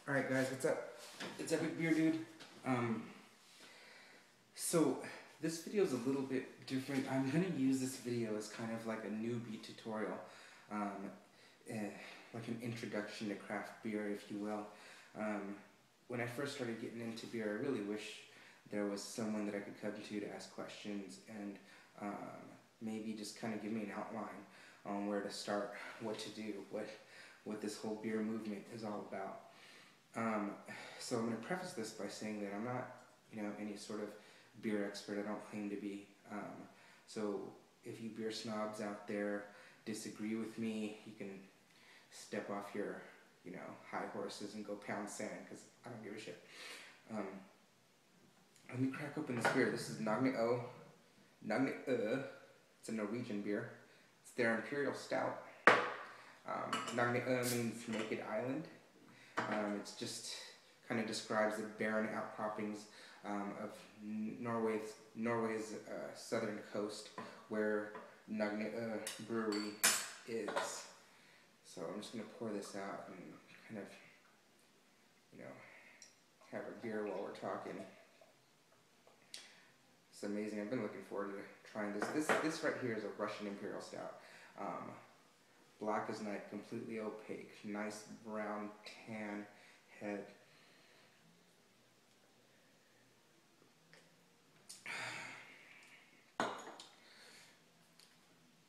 Alright guys, what's up? It's Epic Beer Dude. So this video is a little bit different. I'm gonna use this video as kind of like a newbie tutorial. Like an introduction to craft beer, if you will. When I first started getting into beer, I really wish there was someone that I could come to ask questions and maybe just kind of give me an outline on where to start, what to do, what this whole beer movement is all about. So I'm going to preface this by saying that I'm not, any sort of beer expert. I don't claim to be. So if you beer snobs out there disagree with me, you can step off your, high horses and go pound sand, because I don't give a shit. Let me crack open this beer. This is Nogne. Nogne. It's a Norwegian beer. It's their Imperial Stout. Nogne means naked island. It's just kind of describes the barren outcroppings of Norway's southern coast, where Nogne brewery is. So I'm just going to pour this out and kind of, have a beer while we're talking. It's amazing. I've been looking forward to trying this. This right here is a Russian Imperial Stout. Black as night, completely opaque, nice brown tan head.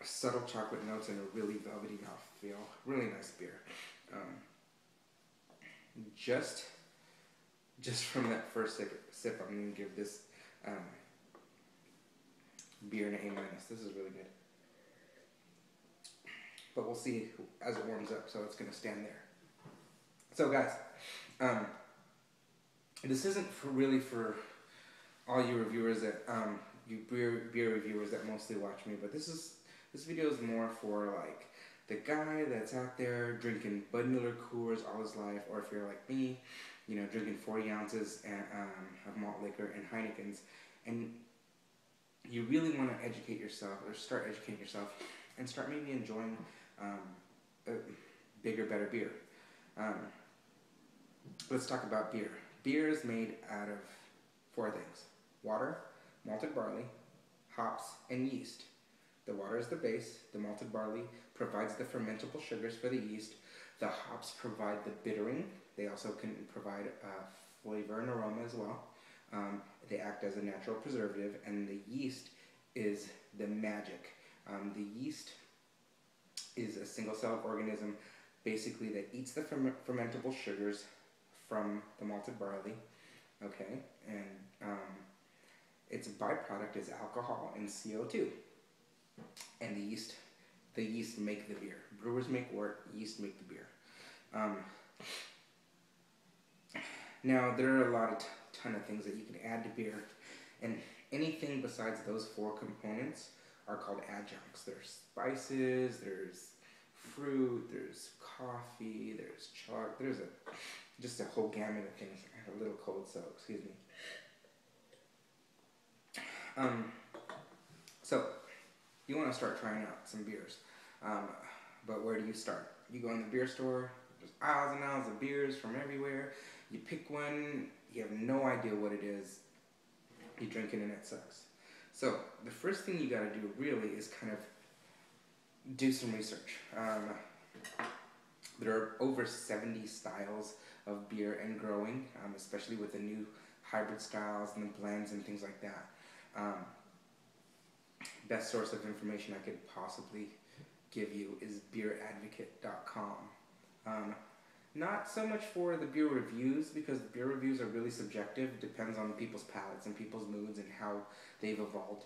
Subtle chocolate notes and a really velvety mouthfeel. Really nice beer. Just from that first sip, I'm going to give this beer an A-. This is really good. But we'll see as it warms up, so it's going to stand there. So guys, this isn't really for all you reviewers that, you beer reviewers that mostly watch me, but this video is more for like the guy that's out there drinking Bud Miller Coors all his life, or if you're like me, drinking 40 ounces of malt liquor and Heinekens, and you really want to educate yourself, or start educating yourself, and start maybe enjoying bigger, better beer. Let's talk about beer. Beer is made out of 4 things: water, malted barley, hops, and yeast. The water is the base, the malted barley provides the fermentable sugars for the yeast, the hops provide the bittering, they also can provide flavor and aroma as well. They act as a natural preservative, and the yeast is the magic. The yeast is a single-celled organism, basically, that eats the fermentable sugars from the malted barley, okay, and its byproduct is alcohol and CO2, and the yeast make the beer. Brewers make wort, yeast make the beer. Now, there are a ton of things that you can add to beer, and anything besides those 4 components are called adjuncts. There's spices, there's fruit, there's coffee, there's chocolate, there's just a whole gamut of things. I had a little cold, so excuse me. So you want to start trying out some beers, but where do you start? You go in the beer store, there's aisles and aisles of beers from everywhere. You pick one, you have no idea what it is, you drink it and it sucks. So the first thing you got to do really is kind of do some research. There are over 70 styles of beer and growing, especially with the new hybrid styles and the blends and things like that. Best source of information I could possibly give you is beeradvocate.com. Not so much for the beer reviews, because beer reviews are really subjective. It depends on people's palates and people's moods and how they've evolved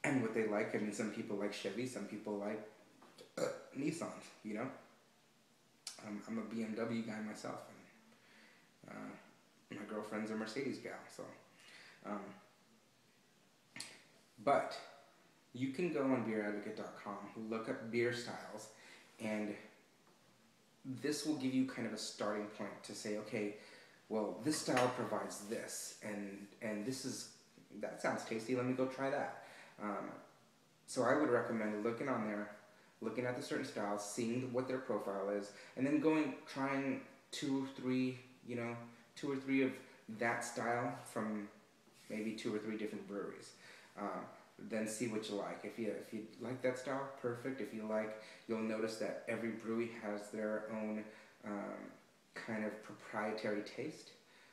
and what they like. I mean, some people like Chevy, some people like Nissans, I'm a BMW guy myself, and my girlfriend's a Mercedes gal, so. But you can go on beeradvocate.com, look up beer styles, and this will give you kind of a starting point to say, okay, well, this style provides this, and that sounds tasty, let me go try that. So I would recommend looking on there, looking at the certain styles, seeing what their profile is, and then trying two or three, you know, two or three of that style from maybe two or three different breweries. Then see what you like. If you like that style, perfect. If you like, you'll notice that every brewery has their own kind of proprietary taste.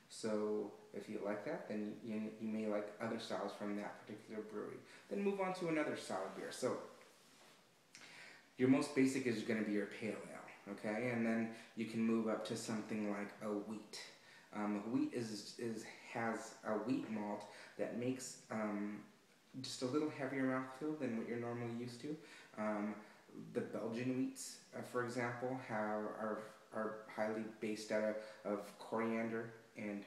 So if you like that, then you may like other styles from that particular brewery. Then move on to another style of beer. So your most basic is going to be your pale ale, okay? And then you can move up to something like a wheat. Wheat has a wheat malt that makes just a little heavier mouthfeel than what you're normally used to. The Belgian wheats, for example, are highly based out of coriander and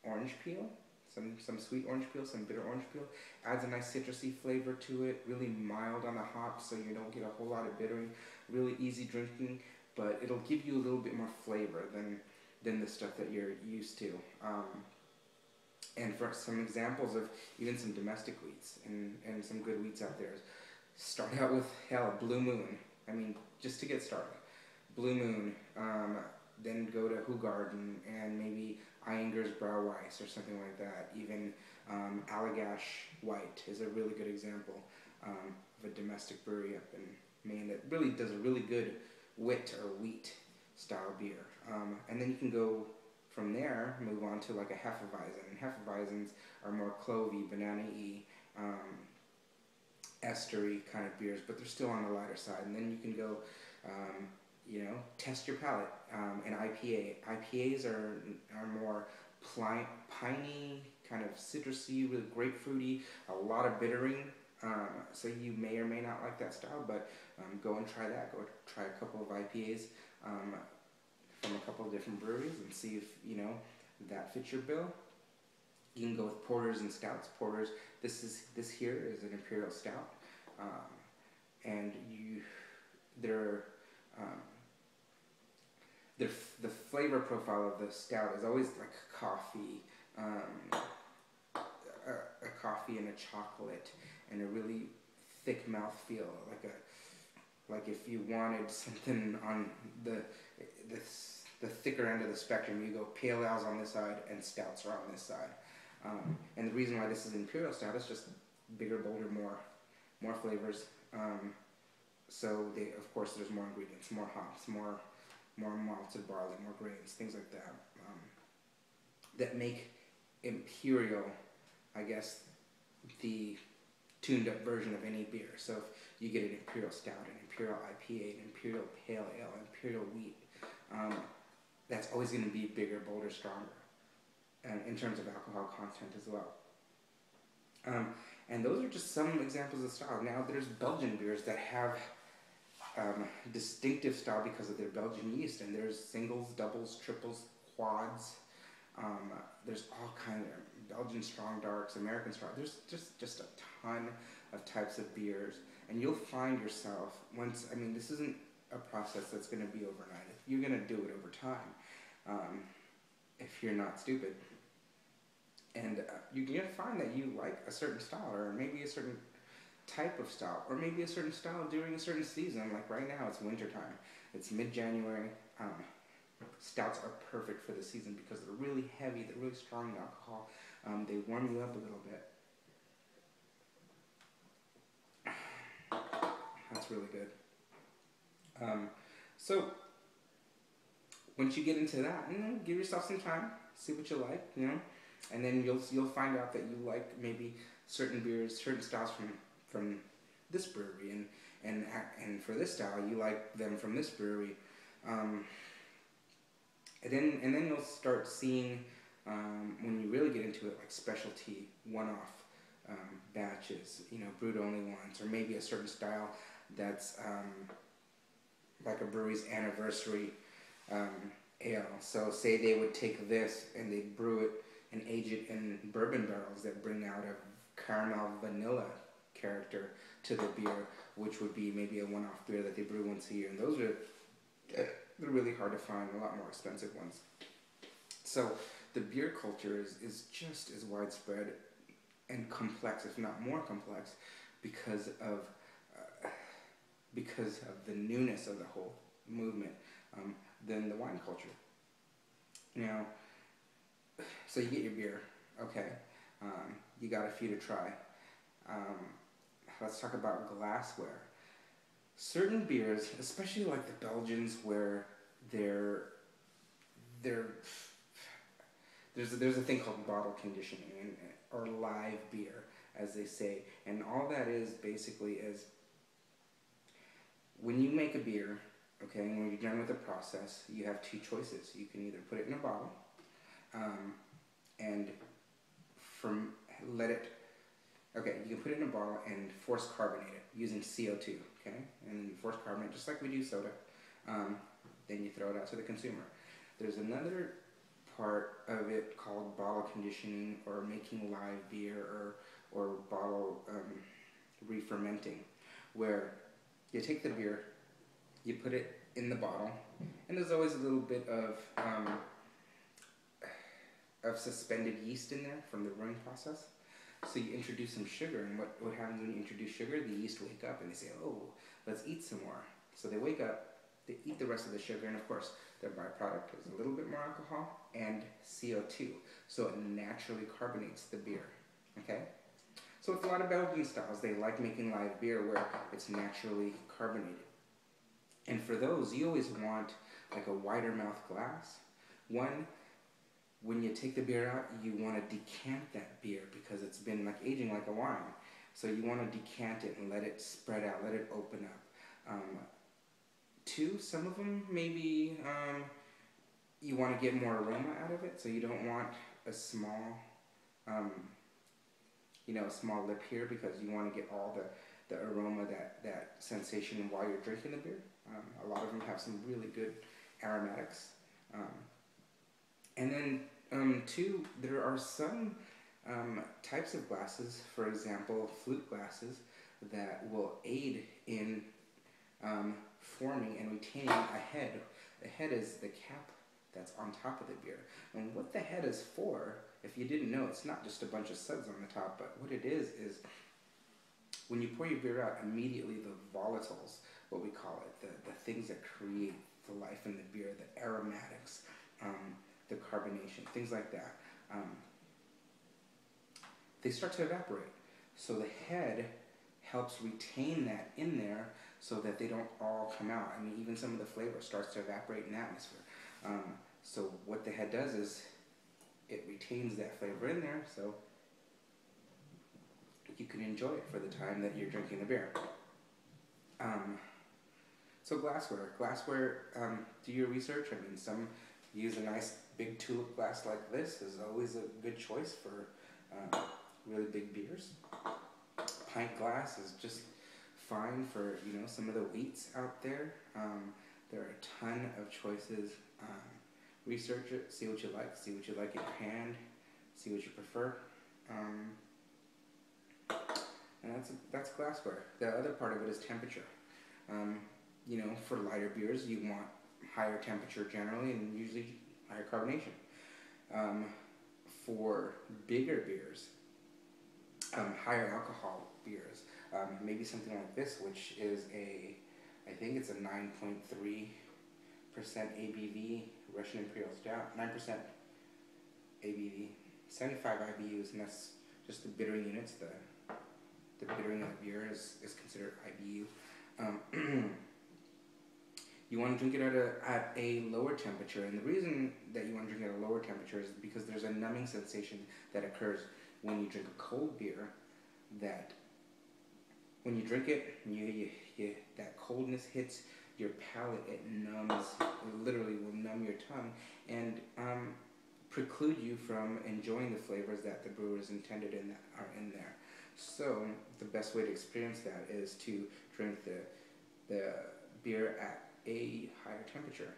orange peel. Some sweet orange peel, some bitter orange peel. Adds a nice citrusy flavor to it, really mild on the hops, so you don't get a whole lot of bittering. Really easy drinking, but it'll give you a little bit more flavor than the stuff that you're used to. And for some examples of even some domestic wheats and some good wheats out there, start out with, hell, Blue Moon. I mean, just to get started. Blue Moon, then go to Hoegaarden and maybe Einger's Brauweiss or something like that. Even Allagash White is a really good example of a domestic brewery up in Maine that really does a really good wit or wheat style beer. And then you can go from there, move on to like a Hefeweizen. And Hefeweizens are more clovey, banana-y, estery kind of beers, but they're still on the lighter side. And then you can go, you know, test your palate. An IPA. IPAs are more piney, kind of citrusy, really grapefruity, a lot of bittering. So you may or may not like that style, but go and try that. Go try a couple of IPAs from a couple of different breweries and see if, you know, that fits your bill. You can go with porters and stouts. Porters, this here is an Imperial Stout, and the flavor profile of the stout is always like coffee, a coffee and a chocolate, and a really thick mouthfeel, like if you wanted something on the thicker end of the spectrum, you go pale ales on this side and stouts are on this side. And the reason why this is Imperial Stout is just bigger, bolder, more flavors. So of course, there's more ingredients, more hops, more malted barley, more grains, things like that, that make Imperial, I guess, the tuned up version of any beer. So if you get an Imperial Stout, an Imperial IPA, an Imperial Pale Ale, an Imperial Wheat, that's always going to be bigger, bolder, stronger, and in terms of alcohol content as well. And those are just some examples of style. Now there's Belgian beers that have distinctive style because of their Belgian yeast, and there's singles, doubles, triples, quads. There's all kinds of Belgian strong darks, American strong. There's just a ton of types of beers, and you'll find yourself once. I mean, this isn't a process that's going to be overnight. You're going to do it over time, if you're not stupid. And you're going to find that you like a certain style, or maybe a certain type of style, or maybe a certain style during a certain season. Like right now, it's winter time. It's mid-January. Stouts are perfect for the season because they're really heavy, they're really strong in alcohol. They warm you up a little bit. That's really good. So once you get into that, you know, give yourself some time, see what you like, you know, and then you'll find out that you like maybe certain beers, certain styles from this brewery, and for this style you like them from this brewery, and then you'll start seeing when you really get into it, like specialty one-off batches, you know, brewed only once, or maybe a certain style that's like a brewery's anniversary ale. So say they would take this and they brew it and age it in bourbon barrels that bring out a caramel vanilla character to the beer, which would be maybe a one-off beer that they brew once a year. And those are they're really hard to find, a lot more expensive ones. So the beer culture is just as widespread and complex, if not more complex, because of the newness of the whole movement, than the wine culture. Now, so you get your beer, okay. You got a few to try. Um, let's talk about glassware. Certain beers, especially like the Belgians, where they're they're there's a thing called bottle conditioning or live beer, as they say, and all that is basically is when you make a beer, okay, and when you're done with the process, you have two choices. You can either put it in a bottle, and from let it. Okay, you can put it in a bottle and force carbonate it using CO2, okay? And you force carbonate just like we do soda. Then you throw it out to the consumer. There's another part of it called bottle conditioning or making live beer or bottle re-fermenting, where you take the beer, you put it in the bottle, and there's always a little bit of suspended yeast in there from the brewing process. So you introduce some sugar, and what happens when you introduce sugar? The yeast wake up and they say, oh, let's eat some more. So they wake up, they eat the rest of the sugar, and of course, their byproduct is a little bit more alcohol and CO2. So it naturally carbonates the beer, okay? So it's a lot of Belgian styles. They like making live beer where it's naturally carbonated. And for those, you always want like a wider mouth glass. One, when you take the beer out, you want to decant that beer because it's been like aging like a wine. So you want to decant it and let it spread out, let it open up. Two, some of them maybe you want to get more aroma out of it, so you don't want a small, a small lip here because you want to get all the aroma, that sensation while you're drinking the beer. A lot of them have some really good aromatics. And then two, there are some types of glasses, for example, flute glasses, that will aid in forming and retaining a head. The head is the cap that's on top of the beer. And what the head is for, if you didn't know, it's not just a bunch of suds on the top, but what it is when you pour your beer out, immediately the volatiles, what we call it, the things that create the life in the beer, the aromatics, the carbonation, things like that, they start to evaporate. So the head helps retain that in there so that they don't all come out. I mean, even some of the flavor starts to evaporate in the atmosphere. So what the head does is it retains that flavor in there so you can enjoy it for the time that you're drinking the beer. So glassware, do your research. I mean, some use a nice big tulip glass like this is always a good choice for really big beers. Pint glass is just fine for some of the wheats out there. There are a ton of choices. Research it, see what you like in your hand, see what you prefer. And that's glassware. The other part of it is temperature. For lighter beers, you want higher temperature generally, and usually higher carbonation. For bigger beers, higher alcohol beers, maybe something like this, which is I think it's a 9.3% ABV Russian Imperial Stout, 9% ABV, 75 IBUs, and that's just the bittering units. The bittering of the beer is considered IBU. You want to drink it at a lower temperature, and the reason that you want to drink it at a lower temperature is because there's a numbing sensation that occurs when you drink a cold beer. That when you drink it, that coldness hits your palate. It numbs. It literally will numb your tongue and preclude you from enjoying the flavors that the brewers intended are in there. So the best way to experience that is to drink the beer at a higher temperature,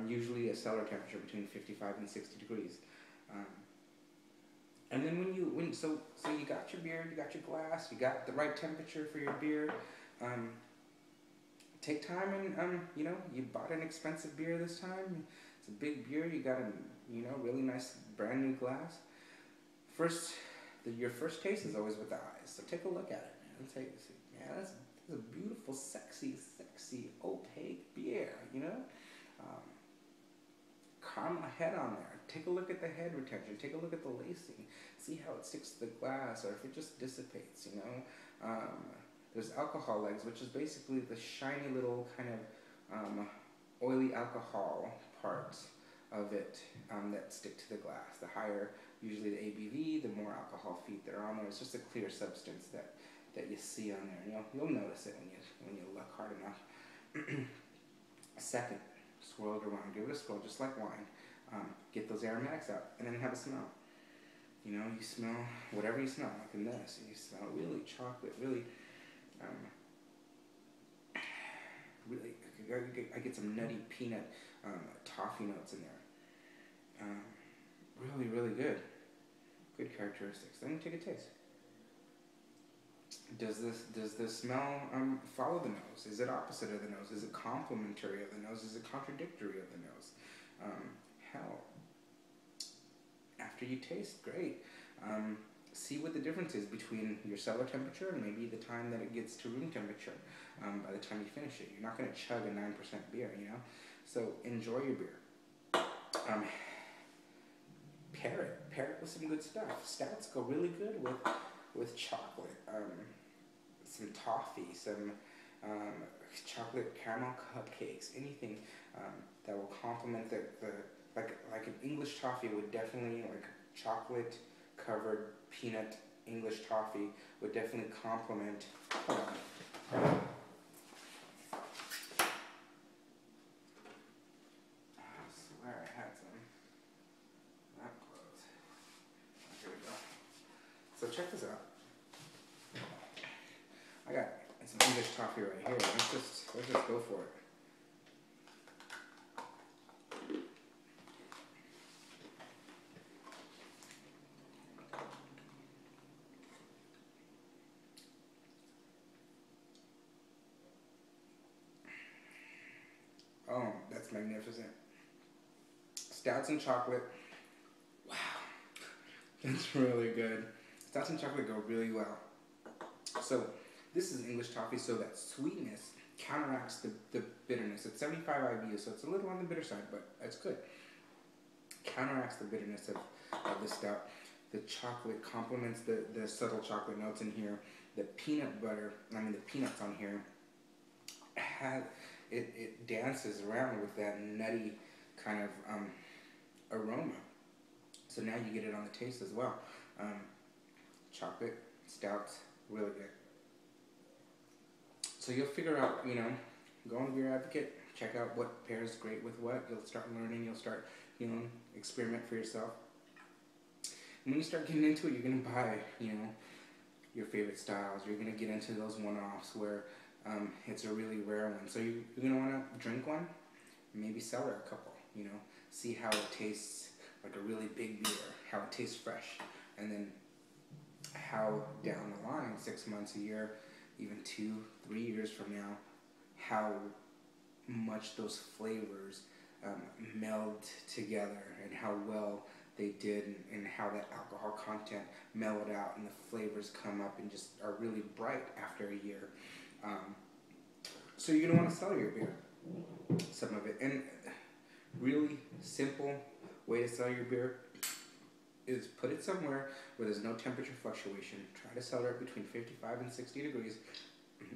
usually a cellar temperature between 55 and 60 degrees. And then so you got your beer, you got your glass, you got the right temperature for your beer. Take time and you bought an expensive beer this time. It's a big beer. You got a really nice brand new glass. Your first taste is always with the eyes. So take a look at it, man. And say, man, that's a beautiful, sexy, opaque beer. Caramel head on there. Take a look at the head retention. Take a look at the lacing. See how it sticks to the glass, or if it just dissipates. You know, there's alcohol legs, which is basically the shiny little kind of oily alcohol parts of it that stick to the glass. The higher, usually the ABV, the more alcohol feet that are on there. It's just a clear substance that you see on there. You'll notice it when you look hard enough. Second, swirl it around. Give it a swirl, just like wine. Get those aromatics out, and then have a smell. You know, you smell whatever you smell, like in this. You smell really chocolate, really, I get some nutty peanut toffee notes in there. Really, really good. Good characteristics. Then you take a taste. Does this smell follow the nose? Is it opposite of the nose? Is it complementary of the nose? Is it contradictory of the nose? Hell, after you taste, great. See what the difference is between your cellar temperature and maybe the time that it gets to room temperature by the time you finish it. You're not going to chug a 9% beer, you know? So enjoy your beer. Pair it with some good stuff. Stouts go really good with chocolate, some toffee, some chocolate caramel cupcakes, anything that will complement the like an English toffee would definitely, like chocolate covered peanut English toffee would definitely complement. Hold on. I swear I had some. That close. Here we go. So check this out. I got some English toffee right here. Let's just go for it. Oh, that's magnificent. Stouts and chocolate. Wow. That's really good. Stouts and chocolate go really well. So this is English toffee, so that sweetness counteracts the bitterness. It's 75 IBU, so it's a little on the bitter side, but it's good. Counteracts the bitterness of the stout. The chocolate complements the subtle chocolate notes in here. The peanut butter, the peanuts on here, it dances around with that nutty kind of aroma. So now you get it on the taste as well. Chocolate, stouts, really good. So you'll figure out, go on Beer Advocate, check out what pairs great with what. You'll start learning, you'll start, experiment for yourself. And when you start getting into it, you're going to buy, your favorite styles. You're going to get into those one-offs where it's a really rare one. So you're going to want to drink one, maybe cellar a couple, see how it tastes like a really big beer, how it tastes fresh, and then how down the line, 6 months, a year, even 2-3 years from now, how much those flavors meld together and how well they did, and how that alcohol content mellowed out and the flavors come up and just are really bright after a year. So you're going to want to sell your beer, some of it. And really simple way to sell your beer is put it somewhere where there's no temperature fluctuation. Try to cellar it between 55 and 60 degrees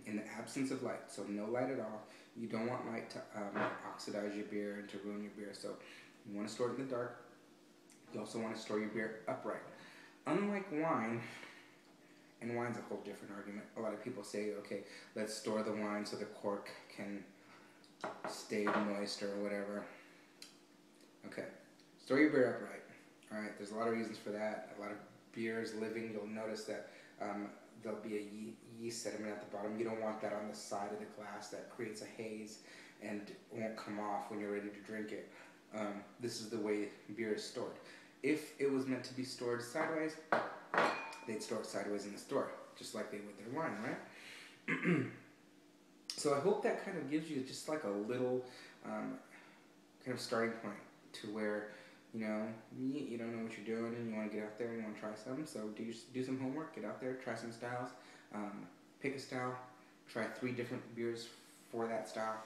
in the absence of light, so no light at all. You don't want light to oxidize your beer and to ruin your beer, so you want to store it in the dark. You also want to store your beer upright. Unlike wine, and wine's a whole different argument. A lot of people say, okay, let's store the wine so the cork can stay moist or whatever. Okay, store your beer upright. All right, there's a lot of reasons for that. A lot of beers living, you'll notice that there'll be a yeast sediment at the bottom. You don't want that on the side of the glass. That creates a haze and won't come off when you're ready to drink it. This is the way beer is stored. If it was meant to be stored sideways, they'd store it sideways in the store, just like they would their wine, right? So I hope that kind of gives you just like a little kind of starting point to where, you don't know what you're doing and you want to get out there and you want to try some. So do some homework, get out there, try some styles, pick a style, try 3 different beers for that style,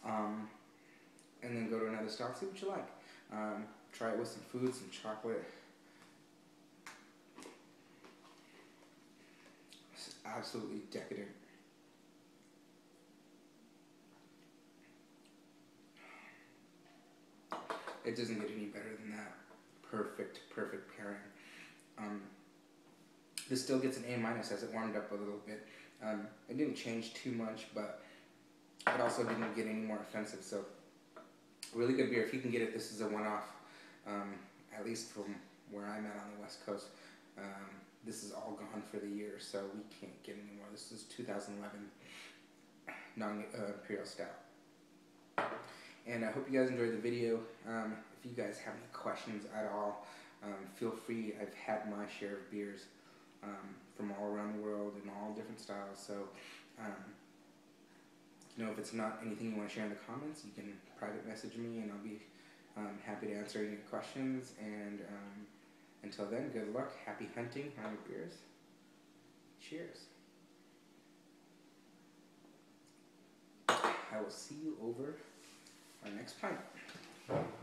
and then go to another style, see what you like. try it with some food, some chocolate. This is absolutely decadent. It doesn't get any better than that. Perfect pairing. This still gets an A- as it warmed up a little bit. It didn't change too much, but it also didn't get any more offensive. So, really good beer. If you can get it, this is a one-off. At least from where I'm at on the West Coast. This is all gone for the year, so we can't get any more. This is 2011 Nogne Imperial Stout. And I hope you guys enjoyed the video. If you guys have any questions at all, feel free. I've had my share of beers from all around the world in all different styles. So, if it's not anything you want to share in the comments, you can private message me, and I'll be happy to answer any questions. And until then, good luck. Happy hunting on your beers. Cheers. I will see you over our next pint.